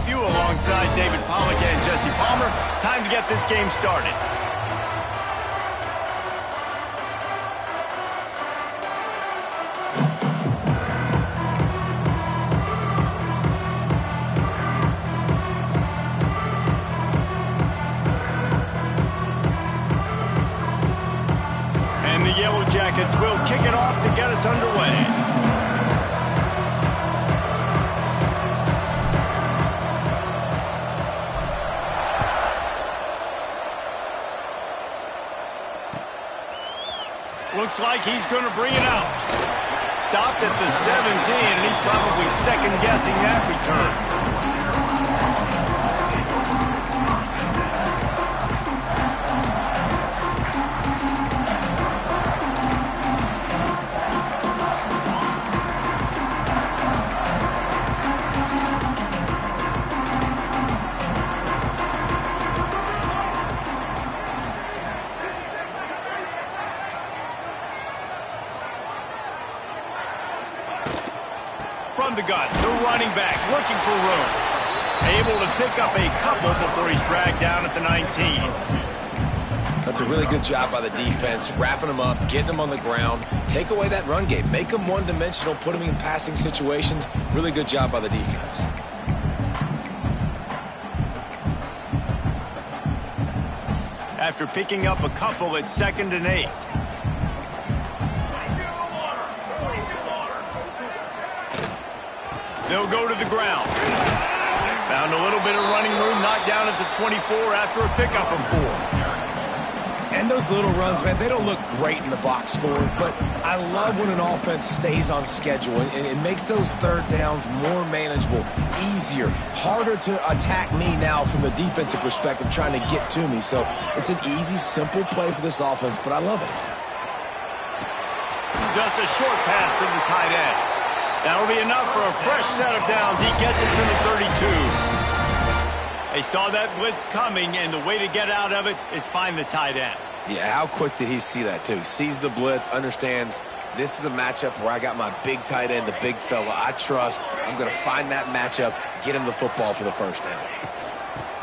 with you alongside David Pollack and Jesse Palmer. Time to get this game started. And the Yellow Jackets will kick it off to get us underway. Looks like he's going to bring it out. Stopped at the 17, and he's probably second-guessing that return. From the gun, the running back looking for room. Able to pick up a couple before he's dragged down at the 19. That's a really good job by the defense, wrapping them up, getting them on the ground. Take away that run game. Make them one-dimensional, put them in passing situations. Really good job by the defense. After picking up a couple at 2nd and 8. They'll go to the ground. Found a little bit of running room, knocked down at the 24 after a pickup of 4. And those little runs, man, they don't look great in the box score, but I love when an offense stays on schedule and it makes those third downs more manageable, easier, harder to attack me now from the defensive perspective trying to get to me. So it's an easy, simple play for this offense, but I love it. Just a short pass to the tight end. That'll be enough for a fresh set of downs. He gets it to the 32. They saw that blitz coming, and the way to get out of it is find the tight end. Yeah, how quick did he see that, too? Sees the blitz, understands this is a matchup where I got my big tight end, the big fella I trust. I'm going to find that matchup, get him the football for the first down.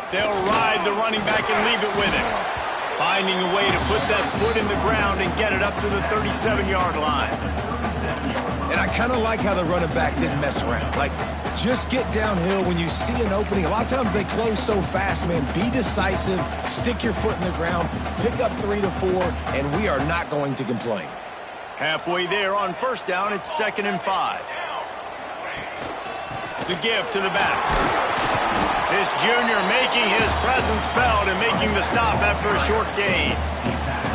They'll ride the running back and leave it with him. Finding a way to put that foot in the ground and get it up to the 37-yard line. And I kind of like how the running back didn't mess around. Like, just get downhill when you see an opening. A lot of times they close so fast, man. Be decisive, stick your foot in the ground, pick up 3 to 4, and we are not going to complain. Halfway there on first down, it's 2nd and 5. The give to the back. This junior making his presence felt and making the stop after a short gain.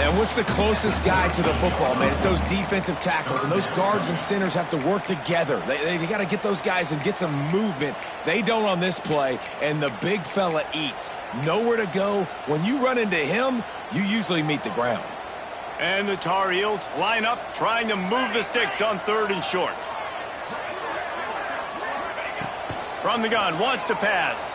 And what's the closest guy to the football, man? It's those defensive tackles, and those guards and centers have to work together. They got to get those guys and get some movement. They don't on this play, and the big fella eats. Nowhere to go. When you run into him, you usually meet the ground. And the Tar Heels line up, trying to move the sticks on 3rd and short. From the gun, wants to pass.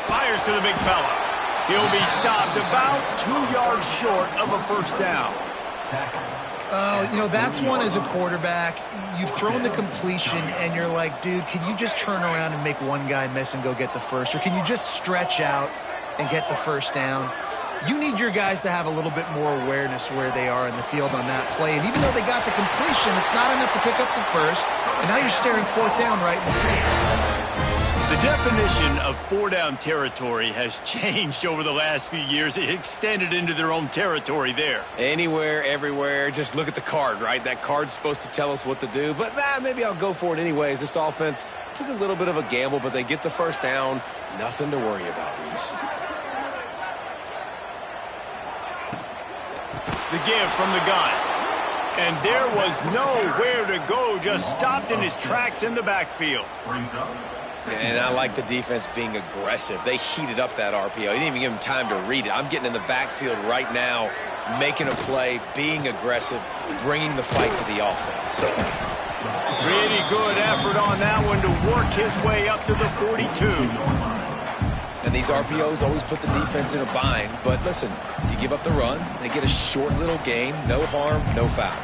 Fires to the big fella. He'll be stopped about 2 yards short of a first down. You know, that's one as a quarterback. You've thrown the completion, and you're like, dude, can you just turn around and make one guy miss and go get the first? Or can you just stretch out and get the first down? You need your guys to have a little bit more awareness where they are in the field on that play. And even though they got the completion, it's not enough to pick up the first. And now you're staring 4th down right in the face. The definition of 4-down territory has changed over the last few years. It extended into their own territory there. Anywhere, everywhere, just look at the card, right? That card's supposed to tell us what to do, but maybe I'll go for it anyways. This offense took a little bit of a gamble, but they get the first down. Nothing to worry about, Reese. The give from the gun. And there was nowhere to go, just stopped in his tracks in the backfield. And I like the defense being aggressive. They heated up that RPO. He didn't even give him time to read it. I'm getting in the backfield right now, making a play, being aggressive, bringing the fight to the offense. Pretty good effort on that one to work his way up to the 42. And these RPOs always put the defense in a bind. But listen, you give up the run, they get a short little gain, no harm, no foul.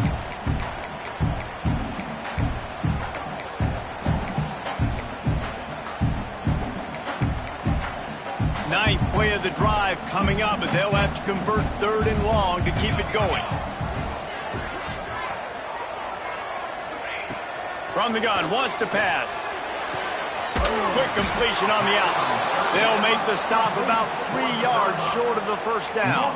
Ninth play of the drive coming up, but they'll have to convert 3rd and long to keep it going. From the gun, wants to pass. Quick completion on the out. They'll make the stop about 3 yards short of the first down.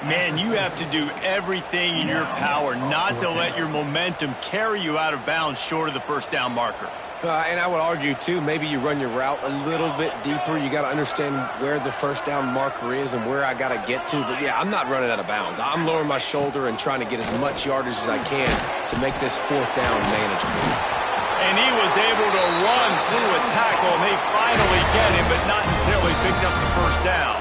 Man, you have to do everything in your power not to let your momentum carry you out of bounds short of the first down marker. And I would argue, too, maybe you run your route a little bit deeper. You got to understand where the first down marker is and where I got to get to. But, yeah, I'm not running out of bounds. I'm lowering my shoulder and trying to get as much yardage as I can to make this 4th down manageable. And he was able to run through a tackle, and they finally get him, but not until he picks up the first down.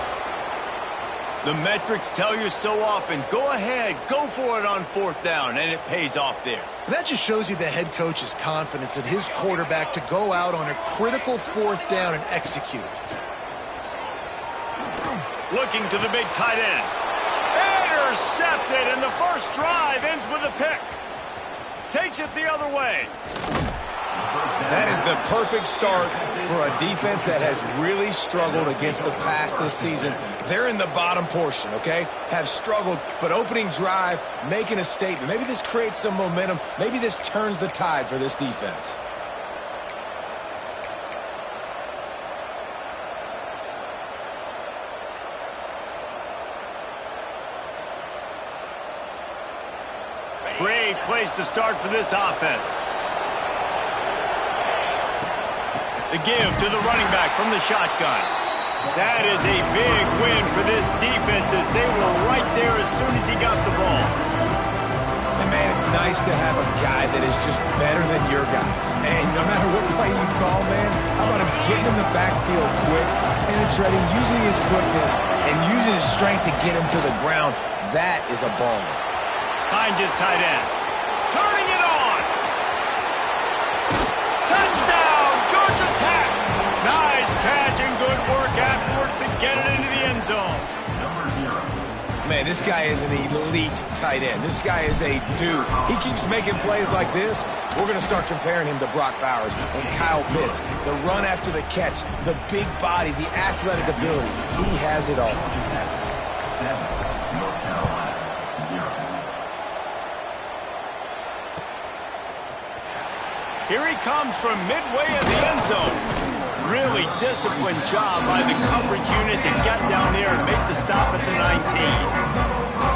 The metrics tell you so often, go ahead, go for it on 4th down, and it pays off there. And that just shows you the head coach's confidence in his quarterback to go out on a critical 4th down and execute. Looking to the big tight end. Intercepted, and the first drive ends with a pick. Takes it the other way. That is the perfect start for a defense that has really struggled against the pass this season. They're in the bottom portion, okay? Have struggled, but opening drive, making a statement. Maybe this creates some momentum. Maybe this turns the tide for this defense. Great place to start for this offense. The give to the running back from the shotgun. That is a big win for this defense as they were right there as soon as he got the ball. And, man, it's nice to have a guy that is just better than your guys. And no matter what play you call, man, how about him getting in the backfield quick, penetrating, using his quickness, and using his strength to get him to the ground. That is a baller. Finds his tight end. Turning it on. Touchdown, Georgia Tech. Nice catch and good work afterwards to get it into the end zone. Man, this guy is an elite tight end. This guy is a dude. He keeps making plays like this. We're going to start comparing him to Brock Bowers and Kyle Pitts. The run after the catch, the big body, the athletic ability. He has it all. Here he comes from midway in the end zone. Really disciplined job by the coverage unit to get down there and make the stop at the 19.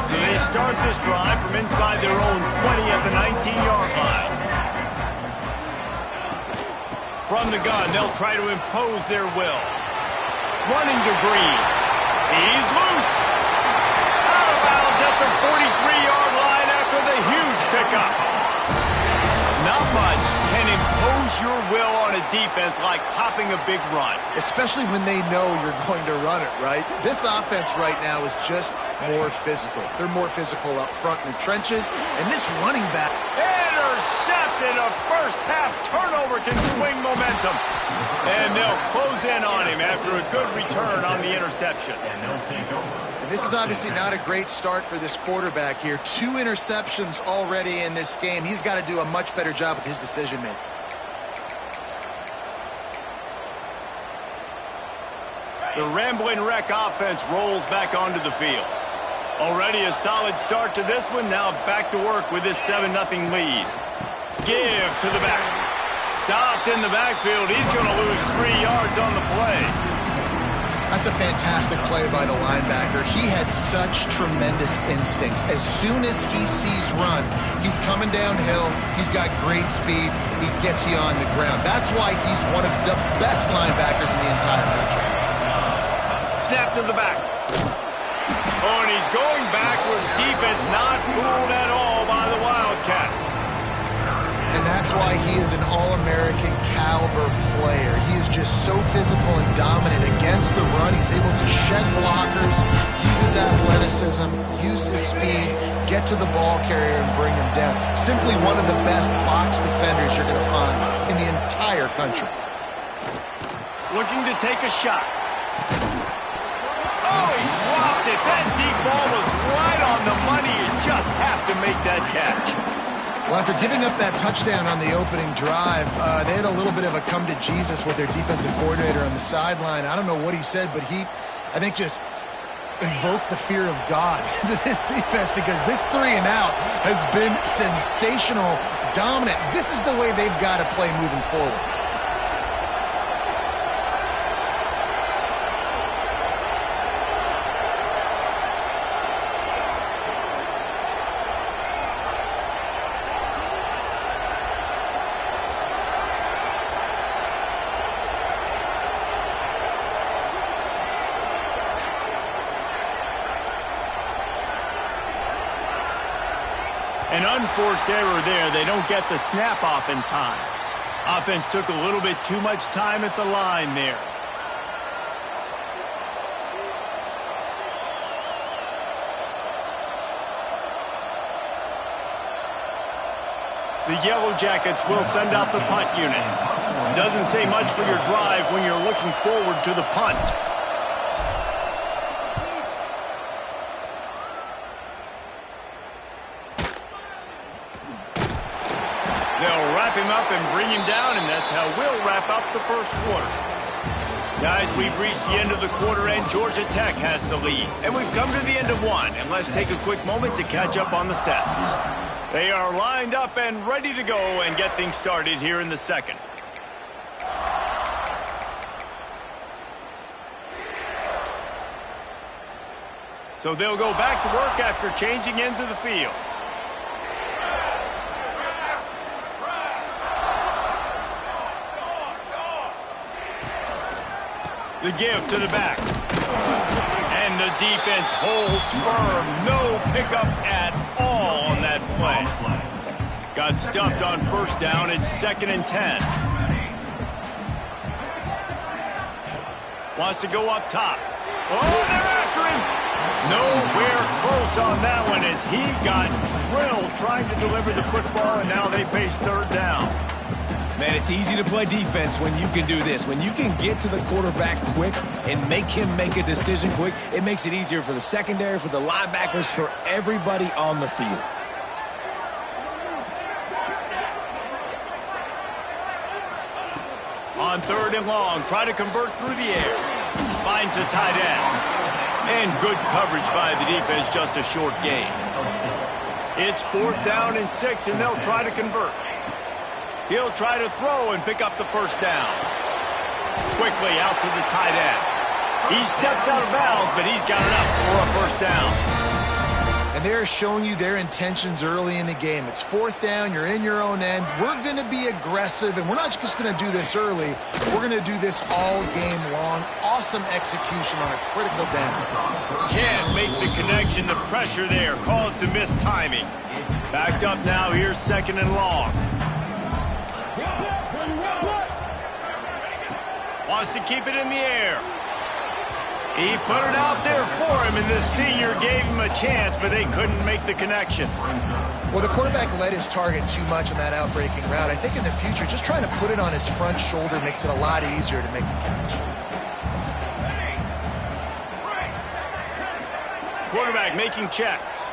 So they start this drive from inside their own 20 at the 19-yard line. From the gun, they'll try to impose their will. Running to Green. He's loose. Out of bounds at the 43-yard line after the huge pickup. Not much can impose your will on a defense like popping a big run. Especially when they know you're going to run it, right? This offense right now is just more physical. They're more physical up front in the trenches, and this running back... Intercepted! A first-half turnover can swing momentum. And they'll close in on him after a good return on the interception. And this is obviously not a great start for this quarterback here. 2 interceptions already in this game. He's got to do a much better job with his decision-making. The Rambling Wreck offense rolls back onto the field. Already a solid start to this one. Now back to work with this 7-0 lead. Give to the back. Stopped in the backfield. He's going to lose 3 yards on the play. That's a fantastic play by the linebacker. He has such tremendous instincts. As soon as he sees run, he's coming downhill. He's got great speed. He gets you on the ground. That's why he's one of the best linebackers in the entire country. Snap to the back. Oh, and he's going backwards. Defense not fooled at all by the Wildcat. And that's why he is an All-American caliber player. He is just so physical and dominant against the run. He's able to shed blockers, use his athleticism, use his speed, get to the ball carrier and bring him down. Simply one of the best box defenders you're going to find in the entire country. Looking to take a shot. Oh, he dropped it. That deep ball was right on the money. You just have to make that catch. Well, after giving up that touchdown on the opening drive, they had a little bit of a come to Jesus with their defensive coordinator on the sideline. I don't know what he said, but he, I think, just invoked the fear of God into this defense, because this 3 and out has been sensational, dominant. This is the way they've got to play moving forward. An unforced error there. They don't get the snap off in time. Offense took a little bit too much time at the line there. The Yellow Jackets will send out the punt unit. Doesn't say much for your drive when you're looking forward to the punt. Him up and bring him down, and that's how we'll wrap up the first quarter. Guys, we've reached the end of the quarter, and Georgia Tech has the lead. And we've come to the end of one, and let's take a quick moment to catch up on the stats. They are lined up and ready to go and get things started here in the second. So they'll go back to work after changing into the field. The give to the back. And the defense holds firm. No pickup at all on that play. Got stuffed on first down. It's 2nd and 10. Wants to go up top. Oh, they're after him. Nowhere close on that one as he got drilled trying to deliver the football, and now they face 3rd down. Man, it's easy to play defense when you can do this. When you can get to the quarterback quick and make him make a decision quick, it makes it easier for the secondary, for the linebackers, for everybody on the field. On 3rd and long, try to convert through the air. Finds the tight end. And good coverage by the defense, just a short gain. It's 4th down and 6, and they'll try to convert. He'll try to throw and pick up the first down. Quickly out to the tight end. He steps out of bounds, but he's got enough for a first down. And they're showing you their intentions early in the game. It's 4th down. You're in your own end. We're going to be aggressive, and we're not just going to do this early. We're going to do this all game long. Awesome execution on a critical down. Can't make the connection. The pressure there caused the missed timing. Backed up now. Here's 2nd and long. Wants to keep it in the air. He put it out there for him, and the senior gave him a chance, but they couldn't make the connection. Well, the quarterback led his target too much on that outbreaking route. I think in the future, just trying to put it on his front shoulder makes it a lot easier to make the catch. Quarterback making checks.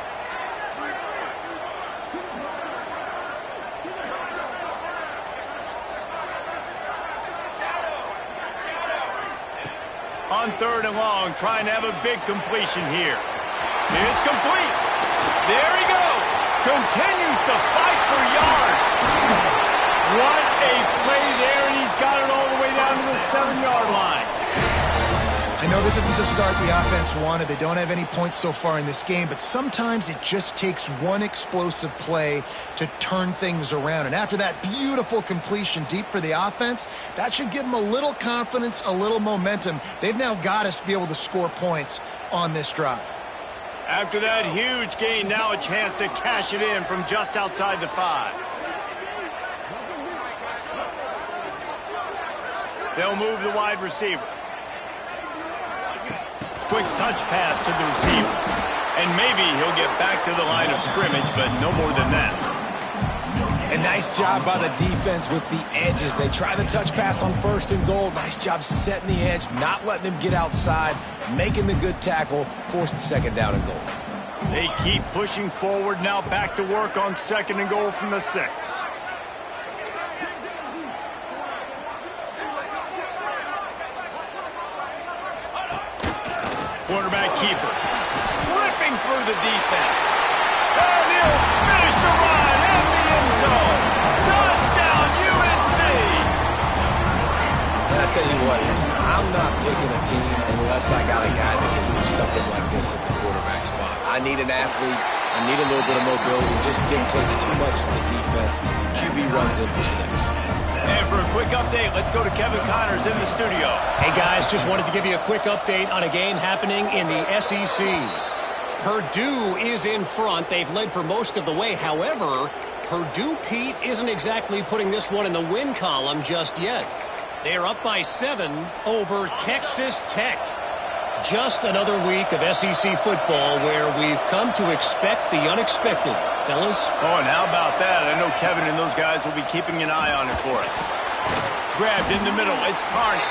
On 3rd and long, trying to have a big completion here. It's complete. There he goes. Continues to fight for yards. What a play there, and he's got it all the way down to the 7-yard line. I know this isn't the start the offense wanted. They don't have any points so far in this game, but sometimes it just takes one explosive play to turn things around. And after that beautiful completion deep for the offense, that should give them a little confidence, a little momentum. They've now got to be able to score points on this drive. After that huge gain, now a chance to cash it in from just outside the 5. They'll move the wide receiver. Quick touch pass to the receiver. And maybe he'll get back to the line of scrimmage, but no more than that. A nice job by the defense with the edges. They try the touch pass on 1st and goal. Nice job setting the edge, not letting him get outside, making the good tackle, forcing 2nd down and goal. They keep pushing forward now, back to work on 2nd and goal from the 6. Quarterback keeper ripping through the defense. And he'll finish the run in the end zone. Touchdown, UNC! And I tell you what, I'm not picking a team unless I got a guy that can do something like this at the quarterback spot. I need an athlete. I need a little bit of mobility. It just dictates too much to the defense. QB runs in for 6. And for a quick update, let's go to Kevin Connors in the studio. Hey, guys, just wanted to give you a quick update on a game happening in the SEC. Purdue is in front. They've led for most of the way. However, Purdue, Pete, isn't exactly putting this one in the win column just yet. They are up by 7 over Texas Tech. Just another week of SEC football where we've come to expect the unexpected. Fellas? Oh, and how about that? I know Kevin and those guys will be keeping an eye on it for us. Grabbed in the middle. It's Carney.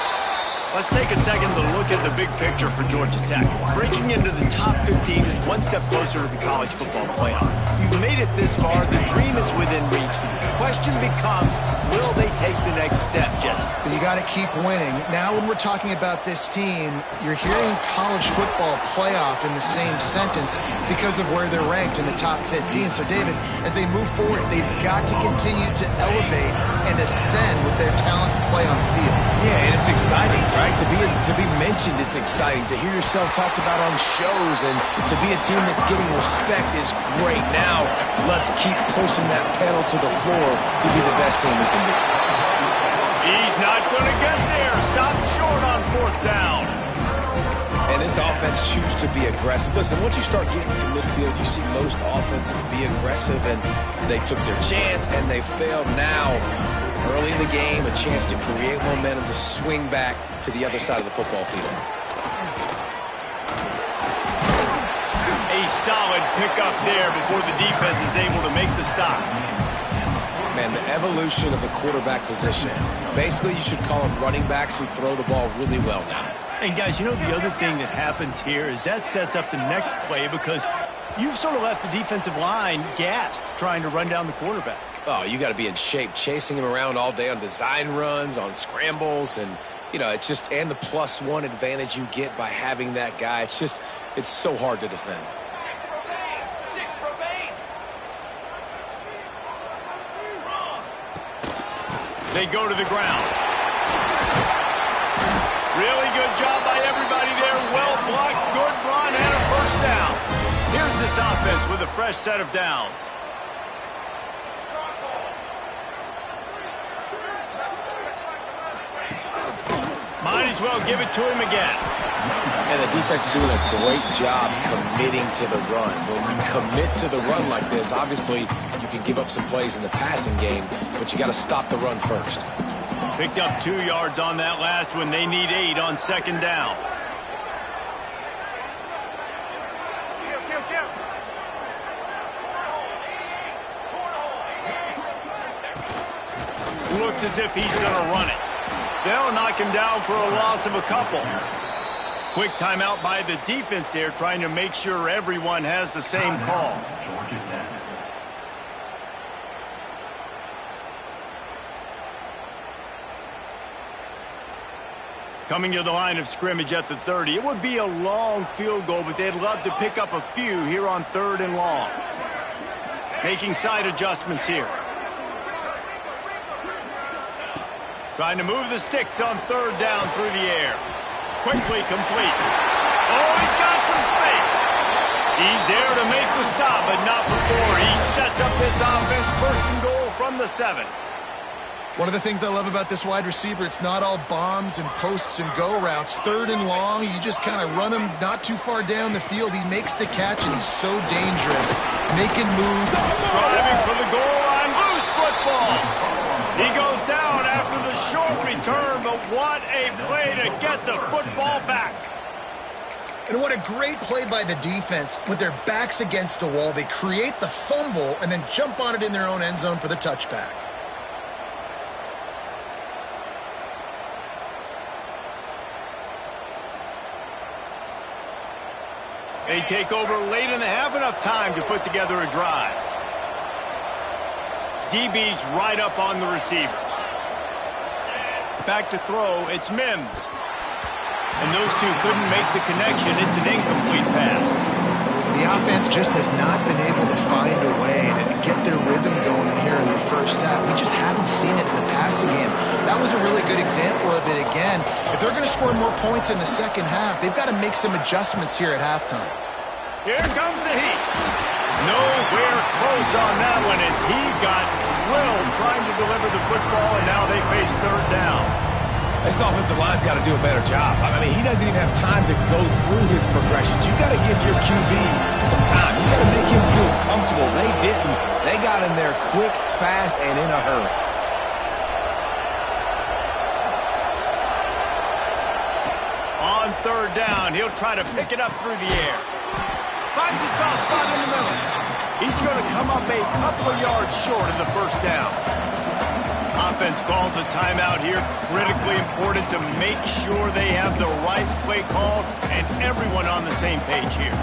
Let's take a second to look at the big picture for Georgia Tech. Breaking into the top 15 is one step closer to the college football playoff. You've made it this far. The dream is within reach. Question becomes, will they take the next step, Jesse? But you got to keep winning. Now when we're talking about this team, you're hearing college football playoff in the same sentence because of where they're ranked in the top 15. So, David, as they move forward, they've got to continue to elevate and ascend with their talent and play on the field. Yeah, and it's exciting, right? To be mentioned, it's exciting. To hear yourself talked about on shows and to be a team that's getting respect is great. Now, let's keep pushing that pedal to the floor to be the best team we can be. He's not going to get there. Stopped short on 4th down. And this offense chooses to be aggressive. Listen, once you start getting to midfield, you see most offenses be aggressive, and they took their chance, and they failed. Now, early in the game, a chance to create momentum to swing back to the other side of the football field. A solid pickup there before the defense is able to make the stop. Man, the evolution of the quarterback position. Basically, you should call them running backs who throw the ball really well now. And, guys, you know the other thing that happens here is that sets up the next play because you've sort of left the defensive line gassed trying to run down the quarterback. Oh, you got to be in shape, chasing him around all day on design runs, on scrambles, and, you know, it's just, and the +1 advantage you get by having that guy. It's just, it's so hard to defend. They go to the ground. Really good job by everybody there. Well blocked, good run, and a 1st down. Here's this offense with a fresh set of downs. Might as well give it to him again. And the defense is doing a great job committing to the run. When you commit to the run like this, obviously you can give up some plays in the passing game, but you got to stop the run first. Picked up 2 yards on that last one. They need 8 on 2nd down. Looks as if he's going to run it. They'll knock him down for a loss of a couple. Quick timeout by the defense there, trying to make sure everyone has the same call. Coming to the line of scrimmage at the 30. It would be a long field goal, but they'd love to pick up a few here on 3rd and long. Making side adjustments here. Trying to move the sticks on 3rd down through the air. Quickly complete. Oh, he's got some space. He's there to make the stop, but not before he sets up this offense 1st and goal from the 7. One of the things I love about this wide receiver, it's not all bombs and posts and go routes. 3rd and long, you just kind of run him not too far down the field. He makes the catch, and he's so dangerous. Making moves. Driving for the goal line. Loose football. He goes down after the short return, but what a play to get the football back. And what a great play by the defense. With their backs against the wall, they create the fumble and then jump on it in their own end zone for the touchback. They take over late and have enough time to put together a drive. DB's right up on the receivers. Back to throw, it's Mims. And those two couldn't make the connection. It's an incomplete pass. The offense just has not been able to find a way to get their rhythm going here in the first half. We just haven't seen it in the passing game. That was a really good example of it again. If they're going to score more points in the second half, they've got to make some adjustments here at halftime. Here comes the heat. Nowhere close on that one as he got drilled trying to deliver the football, and now they face third down. This offensive line's got to do a better job. I mean, he doesn't even have time to go through his progressions. You got to give your QB some time. You got to make him feel comfortable. They didn't. They got in there quick, fast, and in a hurry. On third down, he'll try to pick it up through the air. Finds a soft spot in the middle. He's going to come up a couple of yards short of the first down. Offense calls a timeout here. Critically important to make sure they have the right play call and everyone on the same page here.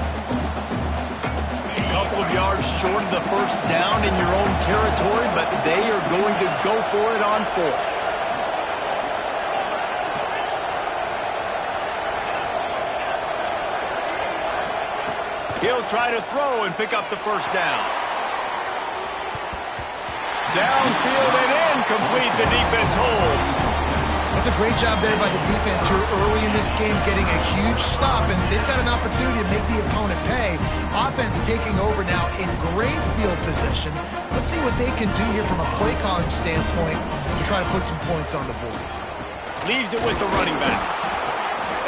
A couple of yards short of the first down in your own territory, but they are going to go for it on fourth. He'll try to throw and pick up the first down. Downfield and incomplete. The defense holds. That's a great job there by the defense here early in this game, getting a huge stop, and they've got an opportunity to make the opponent pay. Offense taking over now in great field position. Let's see what they can do here from a play calling standpoint to try to put some points on the board. Leaves it with the running back.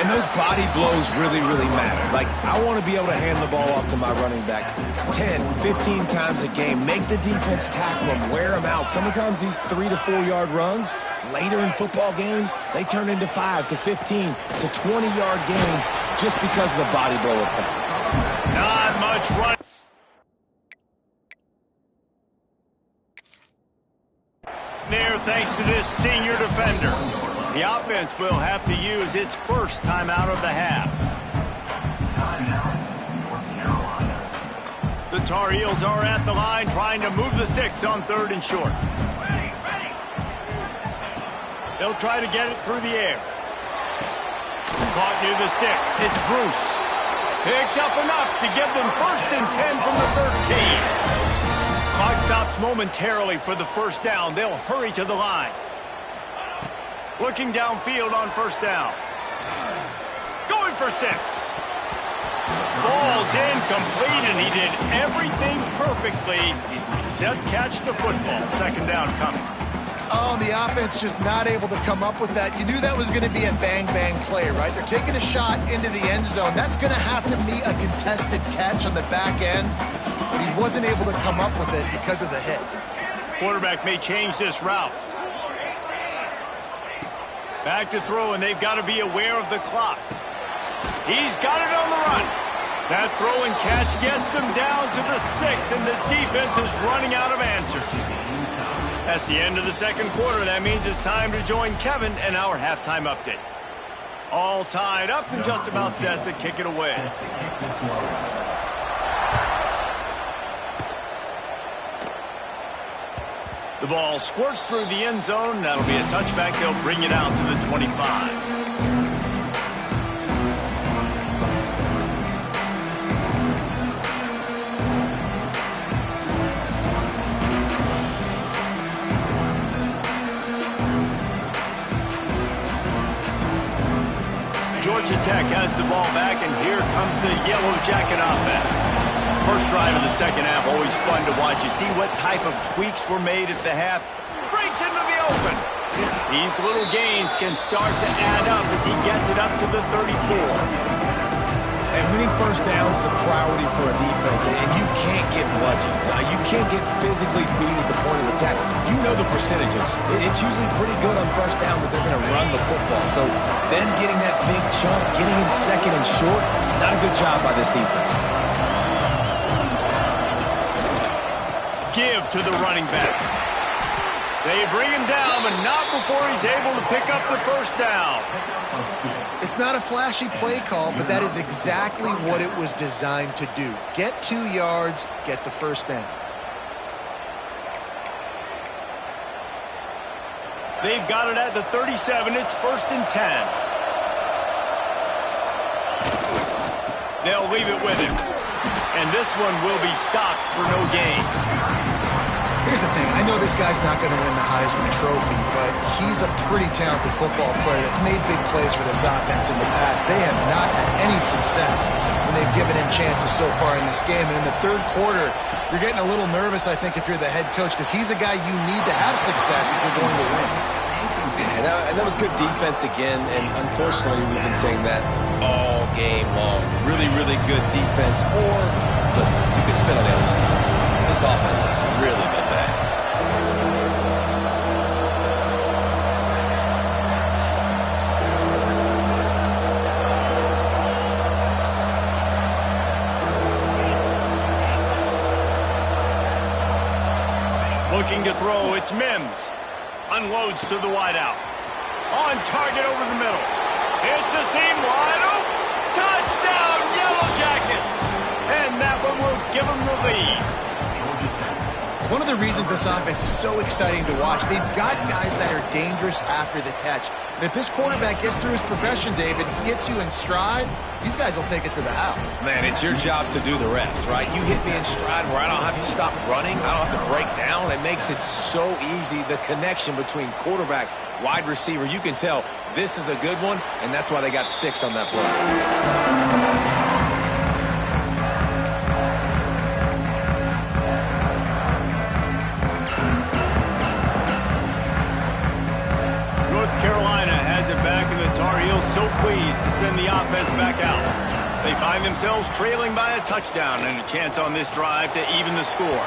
And those body blows really, really matter. Like, I want to be able to hand the ball off to my running back 10, 15 times a game. Make the defense tackle them, wear them out. Sometimes these 3 to 4 yard runs, later in football games, they turn into 5 to 15 to 20 yard gains just because of the body blow effect. Not much run. There, thanks to this senior defender. The offense will have to use its first timeout of the half. The Tar Heels are at the line trying to move the sticks on third and short. They'll try to get it through the air. Caught near the sticks. It's Bruce. Picks up enough to give them first and 10 from the 13. Clock stops momentarily for the first down. They'll hurry to the line. Looking downfield on first down. Going for 6. Falls incomplete, and he did everything perfectly except catch the football. Second down coming. Oh, the offense just not able to come up with that. You knew that was going to be a bang-bang play, right? They're taking a shot into the end zone. That's going to have to be a contested catch on the back end, but he wasn't able to come up with it because of the hit. Quarterback may change this route. Back to throw, and they've got to be aware of the clock. He's got it on the run. That throw and catch gets them down to the 6, and the defense is running out of answers. That's the end of the second quarter. That means it's time to join Kevin and our halftime update. All tied up and just about set to kick it away. The ball squirts through the end zone. That'll be a touchback. They'll bring it out to the 25. Georgia Tech has the ball back, and here comes the Yellow Jacket offense. First drive of the second half, always fun to watch. You see what type of tweaks were made at the half. Breaks into the open. These little gains can start to add up as he gets it up to the 34. And winning first downs is a priority for a defense, and you can't get bludgeoned. You can't get physically beat at the point of attack. You know the percentages. It's usually pretty good on first down that they're going to run the football. So then getting that big chunk, getting in second and short, not a good job by this defense. Give to the running back. They bring him down, but not before he's able to pick up the first down. It's not a flashy play call, but that is exactly what it was designed to do. Get 2 yards, get the first down. They've got it at the 37. It's 1st and 10. They'll leave it with him. And this one will be stopped for no gain. Here's the thing. I know this guy's not going to win the Heisman Trophy, but he's a pretty talented football player that's made big plays for this offense in the past. They have not had any success when they've given him chances so far in this game. And in the third quarter, you're getting a little nervous, I think, if you're the head coach, because he's a guy you need to have success if you're going to win. Yeah, and that was good defense again, and unfortunately we've been saying that all game long. Really, really good defense, or, listen, you can spin on the other side. This offense has really been bad. Looking to throw, it's Mims. Unloads to the wideout. On target over the middle. It's a seam wide open. Touchdown, Yellow Jackets! And that one will give them the lead. One of the reasons this offense is so exciting to watch, they've got guys that are dangerous after the catch. And if this quarterback gets through his progression, David, he hits you in stride, these guys will take it to the house. Man, it's your job to do the rest, right? You hit me in stride where I don't have to stop running. I don't have to break down. It makes it so easy, the connection between quarterback, wide receiver. You can tell this is a good one, and that's why they got 6 on that play. So pleased to send the offense back out. They find themselves trailing by a touchdown and a chance on this drive to even the score.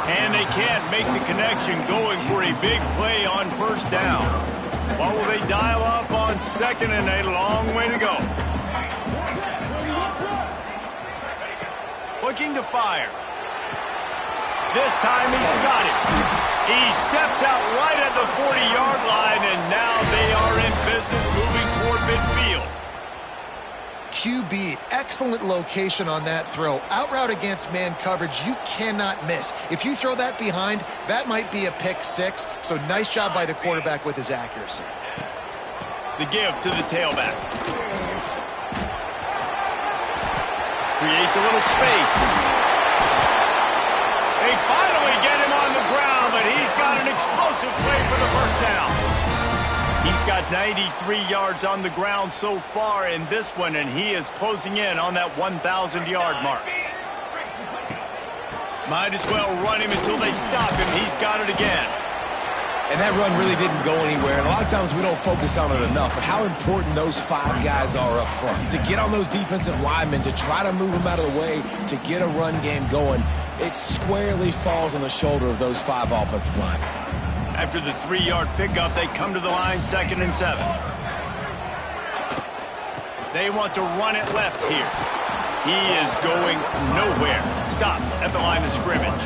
And they can't make the connection going for a big play on first down. What will they dial up on 2nd and a long way to go? Looking to fire. This time he's got it. He steps out right at the 40-yard line, and now they are in business moving toward midfield. QB, excellent location on that throw. Out route against man coverage, you cannot miss. If you throw that behind, that might be a pick 6. So nice job by the quarterback with his accuracy. The give to the tailback. Creates a little space. They finally get him on the ground, but he's got an explosive play for the first down. He's got 93 yards on the ground so far in this one, and he is closing in on that 1,000-yard mark. Might as well run him until they stop him. He's got it again. And that run really didn't go anywhere. And a lot of times we don't focus on it enough, but how important those 5 guys are up front. To get on those defensive linemen, to try to move them out of the way, to get a run game going, it squarely falls on the shoulder of those 5 offensive linemen. After the 3-yard pickup, they come to the line 2nd and 7. They want to run it left here. He is going nowhere. Stop at the line of scrimmage.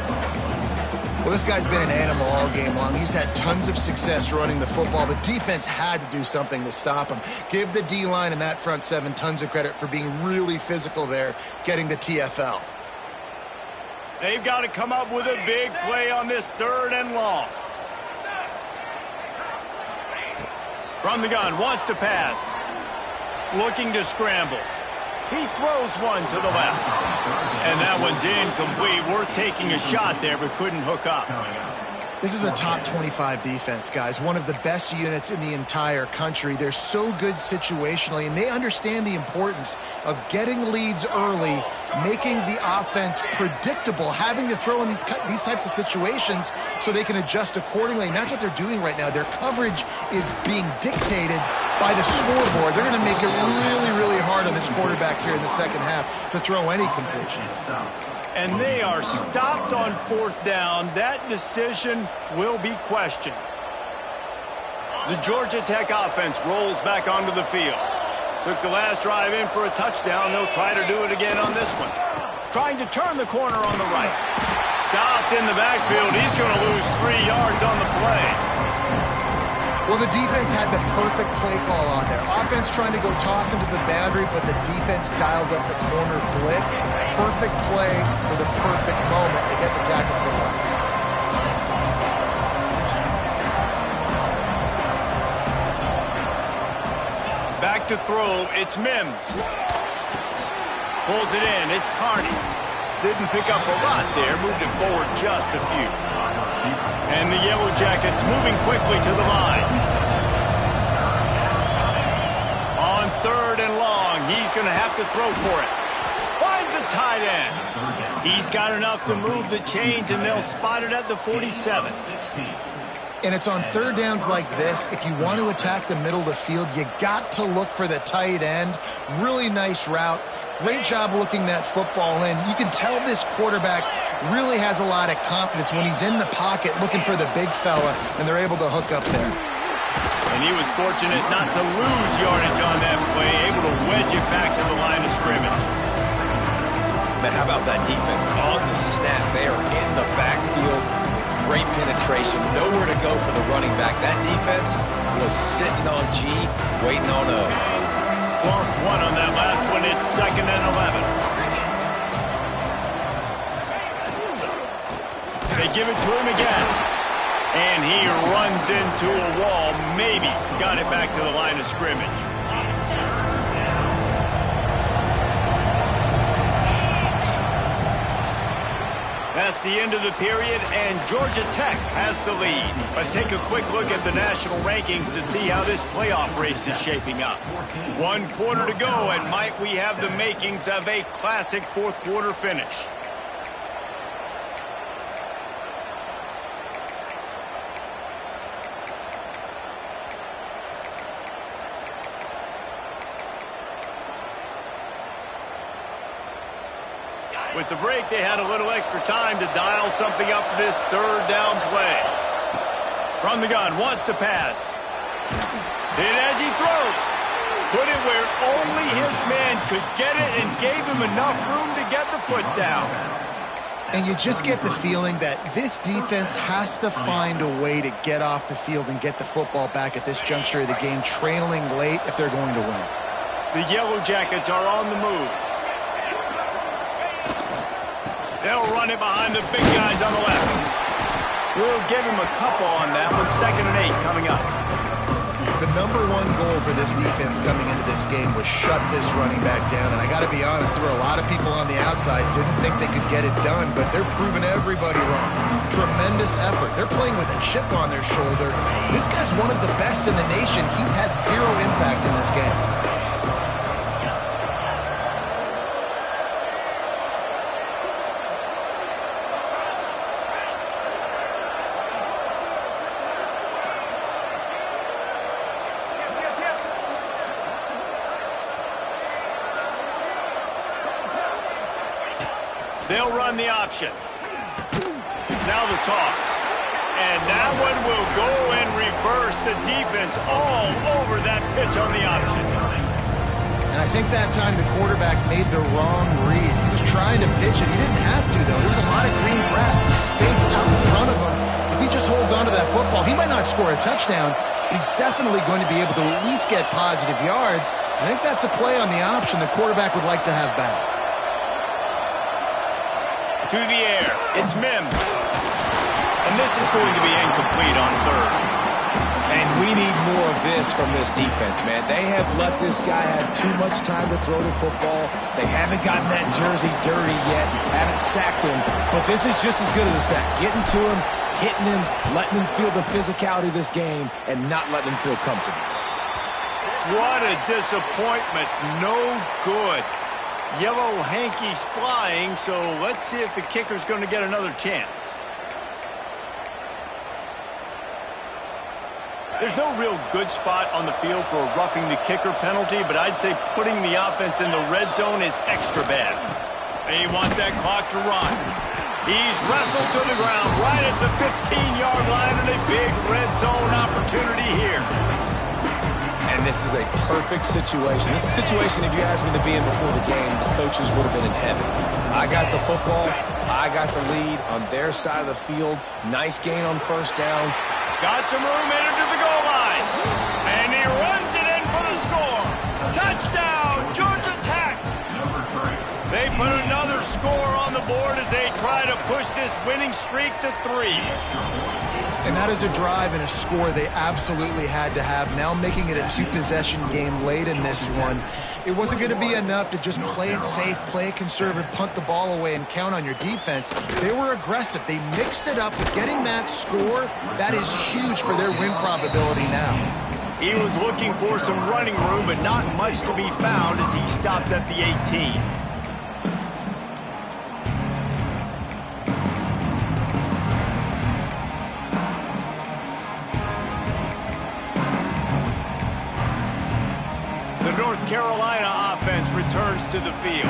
Well, this guy's been an animal all game long. He's had tons of success running the football. The defense had to do something to stop him. Give the D-line and that front 7 tons of credit for being really physical there, getting the TFL. They've got to come up with a big play on this 3rd and long. From the gun, wants to pass. Looking to scramble. He throws one to the left. And that one's incomplete. Worth taking a shot there, but couldn't hook up. This is a top 25 defense, guys. One of the best units in the entire country. They're so good situationally, and they understand the importance of getting leads early, making the offense predictable, having to throw in these types of situations so they can adjust accordingly. And that's what they're doing right now. Their coverage is being dictated by the scoreboard. They're going to make it really, really hard on this quarterback here in the second half to throw any completions. And they are stopped on 4th down. That decision will be questioned. The Georgia Tech offense rolls back onto the field. Took the last drive in for a touchdown. They'll try to do it again on this one. Trying to turn the corner on the right. stopped in the backfield. He's going to lose 3 yards on the play. Well, the defense had the perfect play call on there. Offense trying to go toss into the boundary, but the defense dialed up the corner blitz. Perfect play for the perfect moment to get the tackle for loss. Back to throw, it's Mims. Pulls it in, it's Carney. Didn't pick up a lot there, moved it forward just a few. And the Yellow Jackets moving quickly to the line. On 3rd and long, he's going to have to throw for it. Finds a tight end. He's got enough to move the chains, and they'll spot it at the 47. And it's on 3rd downs like this. If you want to attack the middle of the field, you got to look for the tight end. Really nice route. Great job looking that football in. You can tell this quarterback really has a lot of confidence when he's in the pocket looking for the big fella, and they're able to hook up there. And he was fortunate not to lose yardage on that play, able to wedge it back to the line of scrimmage. Man, how about that defense on the snap? They are in the backfield. Great penetration. Nowhere to go for the running back. That defense was sitting on G, waiting on O. Lost 1 on that last one. It's 2nd and 11. They give it to him again. And he runs into a wall. Maybe got it back to the line of scrimmage. That's the end of the period, and Georgia Tech has the lead. Let's take a quick look at the national rankings to see how this playoff race is shaping up. 1 quarter to go, and might we have the makings of a classic 4th quarter finish. With the break, they had a little extra time to dial something up for this 3rd down play. From the gun, wants to pass. And as he throws, put it where only his man could get it and gave him enough room to get the foot down. And you just get the feeling that this defense has to find a way to get off the field and get the football back at this juncture of the game, trailing late if they're going to win. The Yellow Jackets are on the move. They'll run it behind the big guys on the left. We'll give him a couple on that one. 2nd and 8 coming up. The #1 goal for this defense coming into this game was shut this running back down. And I got to be honest, there were a lot of people on the outside didn't think they could get it done, but they're proving everybody wrong. Tremendous effort. They're playing with a chip on their shoulder. This guy's one of the best in the nation. He's had 0 impact in this game. They'll run the option. Now the toss. And that one will go and reverse the defense all over that pitch on the option. And I think that time the quarterback made the wrong read. He was trying to pitch it. He didn't have to, though. There's a lot of green grass and space out in front of him. If he just holds onto that football, he might not score a touchdown, but he's definitely going to be able to at least get positive yards. I think that's a play on the option the quarterback would like to have back. To the air, it's Mims. And this is going to be incomplete on 3rd. And we need more of this from this defense, man. They have let this guy have too much time to throw the football. They haven't gotten that jersey dirty yet, haven't sacked him. But this is just as good as a sack. Getting to him, hitting him, letting him feel the physicality of this game, and not letting him feel comfortable. What a disappointment. No good. Yellow hankies flying, so let's see if the kicker's going to get another chance. There's no real good spot on the field for a roughing the kicker penalty, but I'd say putting the offense in the red zone is extra bad. They want that clock to run. He's wrestled to the ground right at the 15-yard line, and a big red zone opportunity here. And this is a perfect situation. This is a situation, if you asked me to be in before the game, the coaches would have been in heaven. I got the football. I got the lead on their side of the field. Nice gain on first down. Got some room headed to the goal line. And he runs it in for the score. Touchdown, Georgia Tech. They put another score on the board as they try to push this winning streak to 3. And that is a drive and a score they absolutely had to have. Now making it a 2-possession game late in this one. It wasn't going to be enough to just play it safe, play it conservative, punt the ball away, and count on your defense. They were aggressive. They mixed it up, but getting that score, that is huge for their win probability now. He was looking for some running room, but not much to be found as he stopped at the 18. North Carolina offense returns to the field.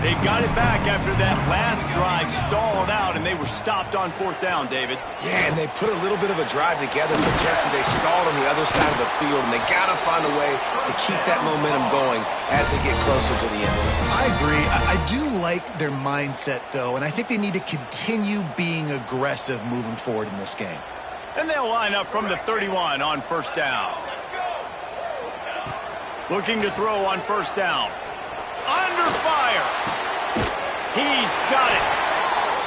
They've got it back after that last drive stalled out, and they were stopped on 4th down, David. Yeah, and they put a little bit of a drive together, but Jesse, they stalled on the other side of the field, and they got to find a way to keep that momentum going as they get closer to the end zone. I agree. I do like their mindset, though, and I think they need to continue being aggressive moving forward in this game. And they'll line up from the 31 on 1st down. Looking to throw on 1st down. Under fire. He's got it.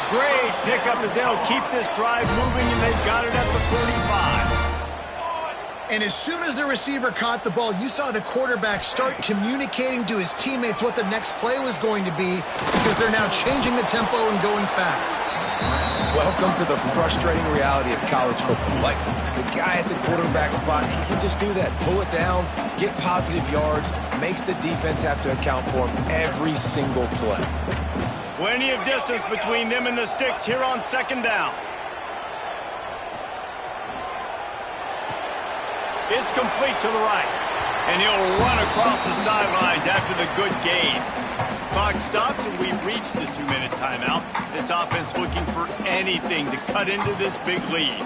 Great pickup as they'll keep this drive moving, and they've got it at the 45. And as soon as the receiver caught the ball, you saw the quarterback start communicating to his teammates what the next play was going to be, because they're now changing the tempo and going fast. Welcome to the frustrating reality of college football. Like, the guy at the quarterback spot, he can just do that. Pull it down, get positive yards, makes the defense have to account for him every single play. Plenty of distance between them and the sticks here on 2nd down. It's complete to the right. And he'll run across the sidelines after the good gain. Clock stops, and we've reached the 2-minute timeout. This offense looking for anything to cut into this big lead.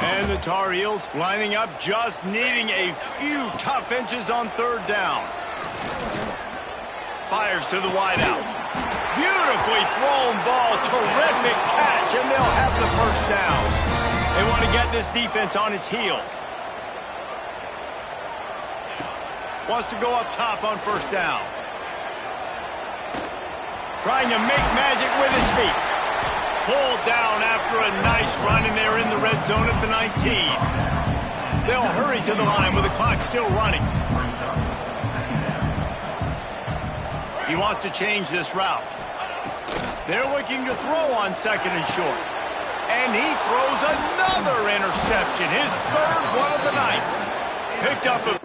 And the Tar Heels lining up, just needing a few tough inches on 3rd down. Fires to the wideout. Beautifully thrown ball, terrific catch, and they'll have the 1st down. They want to get this defense on its heels. Wants to go up top on 1st down. Trying to make magic with his feet. Pulled down after a nice run, and they're in the red zone at the 19. They'll hurry to the line with the clock still running. He wants to change this route. They're looking to throw on 2nd and short. And he throws another interception, his 3rd one of the night. Picked up a